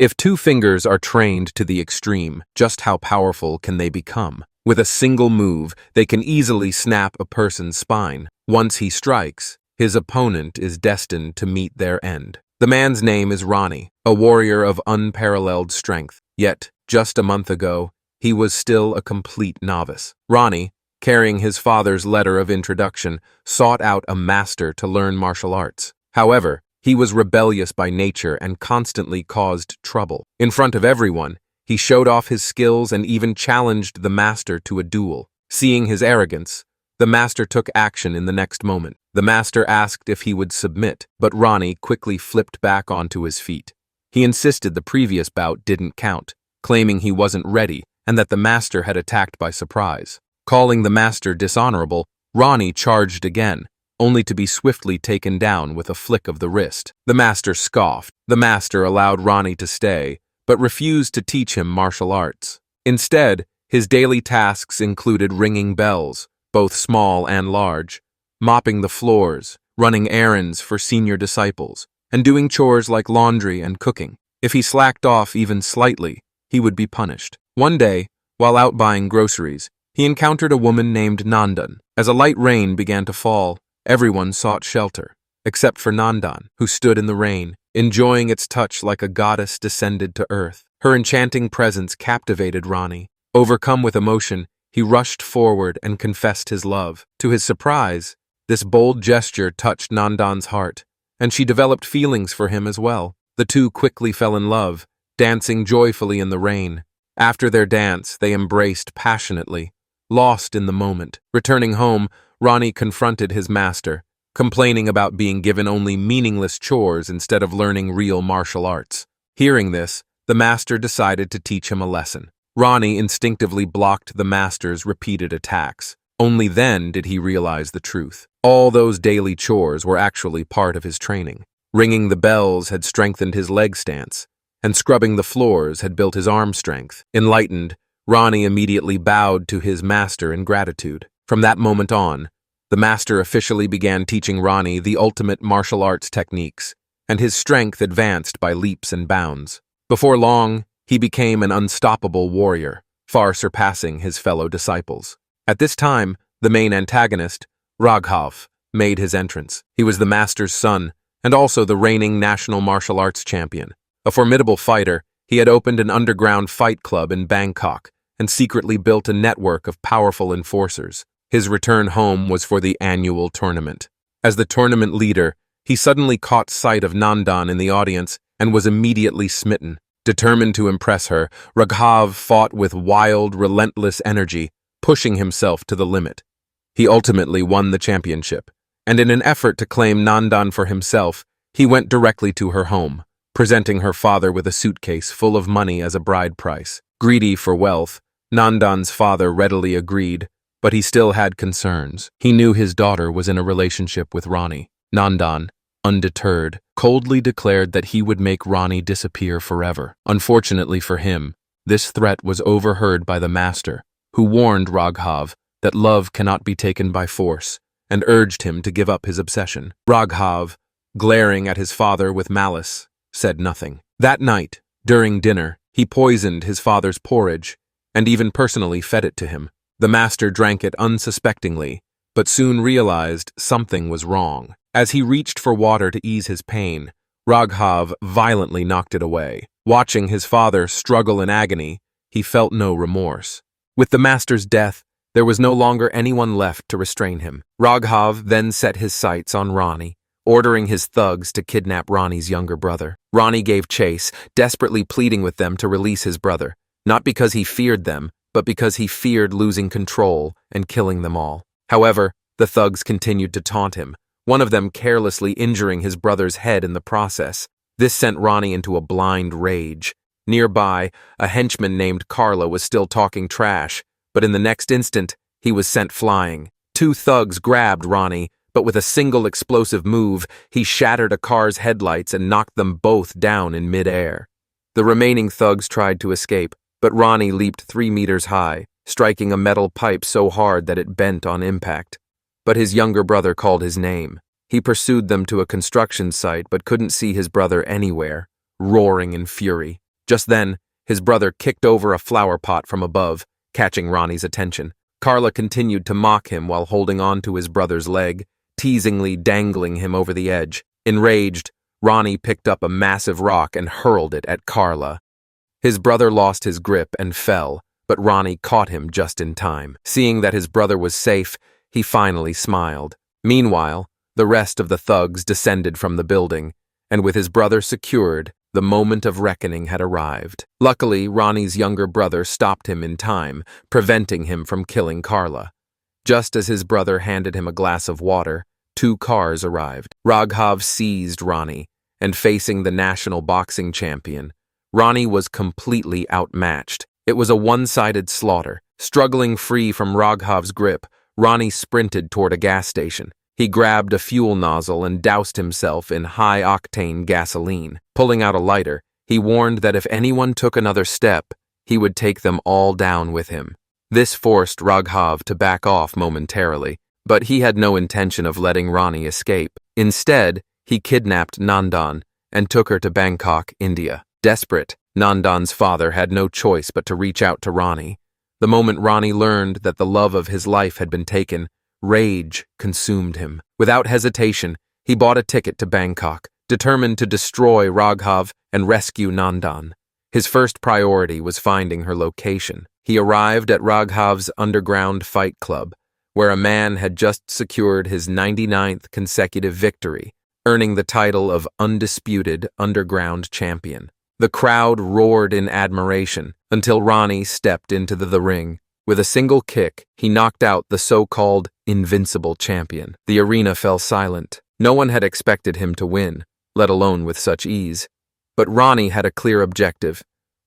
If two fingers are trained to the extreme, just how powerful can they become? With a single move, they can easily snap a person's spine. Once he strikes, his opponent is destined to meet their end. The man's name is Ronnie, a warrior of unparalleled strength. Yet, just a month ago, he was still a complete novice. Ronnie, carrying his father's letter of introduction, sought out a master to learn martial arts. However, he was rebellious by nature and constantly caused trouble. In front of everyone, he showed off his skills and even challenged the master to a duel. Seeing his arrogance, the master took action in the next moment. The master asked if he would submit, but Ronnie quickly flipped back onto his feet. He insisted the previous bout didn't count, claiming he wasn't ready and that the master had attacked by surprise. Calling the master dishonorable, Ronnie charged again, only to be swiftly taken down with a flick of the wrist. The master scoffed. The master allowed Ronnie to stay, but refused to teach him martial arts. Instead, his daily tasks included ringing bells, both small and large, mopping the floors, running errands for senior disciples, and doing chores like laundry and cooking. If he slacked off even slightly, he would be punished. One day, while out buying groceries, he encountered a woman named Nandan. As a light rain began to fall, everyone sought shelter, except for Nandan, who stood in the rain, enjoying its touch like a goddess descended to earth. Her enchanting presence captivated Ronnie. Overcome with emotion, he rushed forward and confessed his love. To his surprise, this bold gesture touched Nandan's heart, and she developed feelings for him as well. The two quickly fell in love, dancing joyfully in the rain. After their dance, they embraced passionately, lost in the moment. Returning home, Ronnie confronted his master, complaining about being given only meaningless chores instead of learning real martial arts. Hearing this, the master decided to teach him a lesson. Ronnie instinctively blocked the master's repeated attacks. Only then did he realize the truth. All those daily chores were actually part of his training. Ringing the bells had strengthened his leg stance, and scrubbing the floors had built his arm strength. Enlightened, Ronnie immediately bowed to his master in gratitude. From that moment on, the master officially began teaching Ronnie the ultimate martial arts techniques, and his strength advanced by leaps and bounds. Before long, he became an unstoppable warrior, far surpassing his fellow disciples. At this time, the main antagonist, Raghav, made his entrance. He was the master's son, and also the reigning national martial arts champion. A formidable fighter, he had opened an underground fight club in Bangkok and secretly built a network of powerful enforcers. His return home was for the annual tournament. As the tournament leader, he suddenly caught sight of Nandan in the audience and was immediately smitten. Determined to impress her, Raghav fought with wild, relentless energy, pushing himself to the limit. He ultimately won the championship, and in an effort to claim Nandan for himself, he went directly to her home, presenting her father with a suitcase full of money as a bride price. Greedy for wealth, Nandan's father readily agreed, but he still had concerns. He knew his daughter was in a relationship with Ronnie. Nandan, undeterred, coldly declared that he would make Ronnie disappear forever. Unfortunately for him, this threat was overheard by the master, who warned Raghav that love cannot be taken by force, and urged him to give up his obsession. Raghav, glaring at his father with malice, said nothing. That night, during dinner, he poisoned his father's porridge, and even personally fed it to him. The master drank it unsuspectingly, but soon realized something was wrong. As he reached for water to ease his pain, Raghav violently knocked it away. Watching his father struggle in agony, he felt no remorse. With the master's death, there was no longer anyone left to restrain him. Raghav then set his sights on Ronnie, ordering his thugs to kidnap Ronnie's younger brother. Ronnie gave chase, desperately pleading with them to release his brother, not because he feared them, but because he feared losing control and killing them all. However, the thugs continued to taunt him, one of them carelessly injuring his brother's head in the process. This sent Ronnie into a blind rage. Nearby, a henchman named Carla was still talking trash, but in the next instant, he was sent flying. Two thugs grabbed Ronnie, but with a single explosive move, he shattered a car's headlights and knocked them both down in midair. The remaining thugs tried to escape, but Ronnie leaped 3 meters high, striking a metal pipe so hard that it bent on impact. But his younger brother called his name. He pursued them to a construction site but couldn't see his brother anywhere, roaring in fury. Just then, his brother kicked over a flower pot from above, catching Ronnie's attention. Carla continued to mock him while holding on to his brother's leg, teasingly dangling him over the edge. Enraged, Ronnie picked up a massive rock and hurled it at Carla. His brother lost his grip and fell, but Ronnie caught him just in time. Seeing that his brother was safe, he finally smiled. Meanwhile, the rest of the thugs descended from the building, and with his brother secured, the moment of reckoning had arrived. Luckily, Ronnie's younger brother stopped him in time, preventing him from killing Carla. Just as his brother handed him a glass of water, 2 cars arrived. Raghav seized Ronnie, and facing the national boxing champion, Ronnie was completely outmatched. It was a one-sided slaughter. Struggling free from Raghav's grip, Ronnie sprinted toward a gas station. He grabbed a fuel nozzle and doused himself in high-octane gasoline. Pulling out a lighter, he warned that if anyone took another step, he would take them all down with him. This forced Raghav to back off momentarily, but he had no intention of letting Ronnie escape. Instead, he kidnapped Nandan and took her to Bangkok, India. Desperate, Nandan's father had no choice but to reach out to Ronnie. The moment Ronnie learned that the love of his life had been taken, rage consumed him. Without hesitation, he bought a ticket to Bangkok, determined to destroy Raghav and rescue Nandan. His first priority was finding her location. He arrived at Raghav's underground fight club, where a man had just secured his 99th consecutive victory, earning the title of undisputed underground champion. The crowd roared in admiration until Ronnie stepped into the ring. With a single kick, he knocked out the so-called invincible champion. The arena fell silent. No one had expected him to win, let alone with such ease. But Ronnie had a clear objective: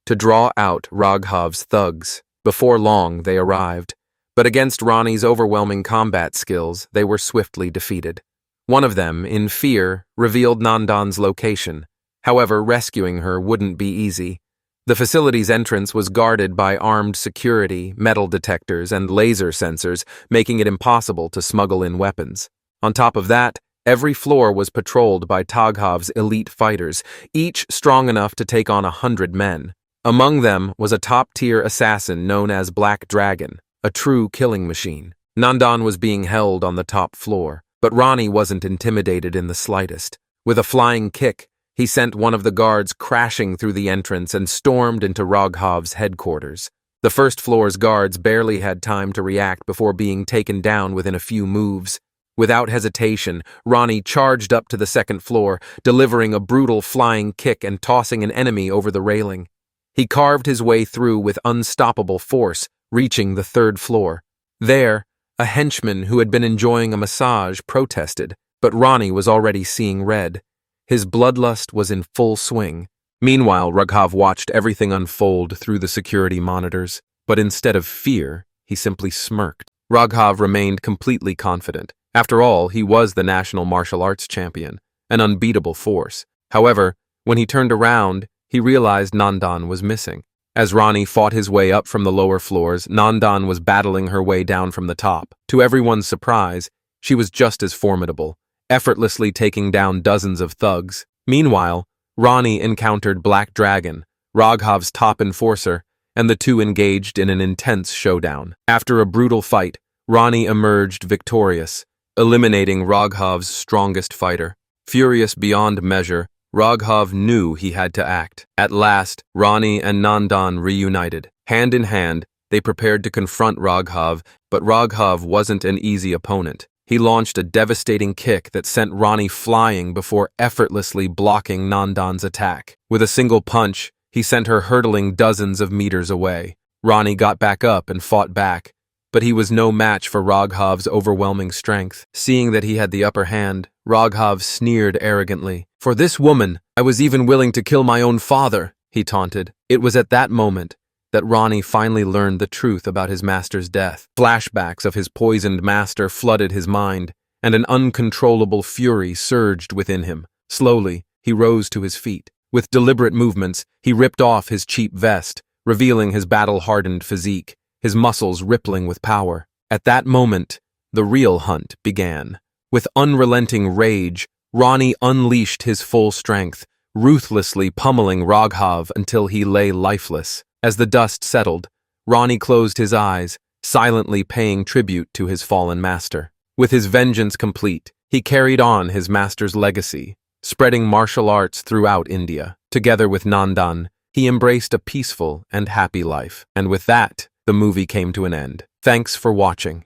to draw out Raghav's thugs. Before long, they arrived. But against Ronnie's overwhelming combat skills, they were swiftly defeated. One of them, in fear, revealed Nandan's location. However, rescuing her wouldn't be easy. The facility's entrance was guarded by armed security, metal detectors, and laser sensors, making it impossible to smuggle in weapons. On top of that, every floor was patrolled by Taghav's elite fighters, each strong enough to take on 100 men. Among them was a top-tier assassin known as Black Dragon, a true killing machine. Nandan was being held on the top floor, but Ronnie wasn't intimidated in the slightest. With a flying kick, he sent one of the guards crashing through the entrance and stormed into Raghav's headquarters. The first floor's guards barely had time to react before being taken down within a few moves. Without hesitation, Ronnie charged up to the second floor, delivering a brutal flying kick and tossing an enemy over the railing. He carved his way through with unstoppable force, reaching the third floor. There, a henchman who had been enjoying a massage protested, but Ronnie was already seeing red. His bloodlust was in full swing. Meanwhile, Raghav watched everything unfold through the security monitors, but instead of fear, he simply smirked. Raghav remained completely confident. After all, he was the national martial arts champion, an unbeatable force. However, when he turned around, he realized Nandan was missing. As Ronnie fought his way up from the lower floors, Nandan was battling her way down from the top. To everyone's surprise, she was just as formidable, effortlessly taking down dozens of thugs. Meanwhile, Ronnie encountered Black Dragon, Raghav's top enforcer, and the two engaged in an intense showdown. After a brutal fight, Ronnie emerged victorious, eliminating Raghav's strongest fighter. Furious beyond measure, Raghav knew he had to act. At last, Ronnie and Nandan reunited. Hand in hand, they prepared to confront Raghav, but Raghav wasn't an easy opponent. He launched a devastating kick that sent Ronnie flying before effortlessly blocking Nandan's attack. With a single punch, he sent her hurtling dozens of meters away. Ronnie got back up and fought back, but he was no match for Raghav's overwhelming strength. Seeing that he had the upper hand, Raghav sneered arrogantly. "For this woman, I was even willing to kill my own father," he taunted. It was at that moment that Ronnie finally learned the truth about his master's death. Flashbacks of his poisoned master flooded his mind, and an uncontrollable fury surged within him. Slowly, he rose to his feet. With deliberate movements, he ripped off his cheap vest, revealing his battle-hardened physique, his muscles rippling with power. At that moment, the real hunt began. With unrelenting rage, Ronnie unleashed his full strength, ruthlessly pummeling Raghav until he lay lifeless. As the dust settled, Ronnie closed his eyes, silently paying tribute to his fallen master. With his vengeance complete, he carried on his master's legacy, spreading martial arts throughout India. Together with Nandan, he embraced a peaceful and happy life. And with that, the movie came to an end. Thanks for watching.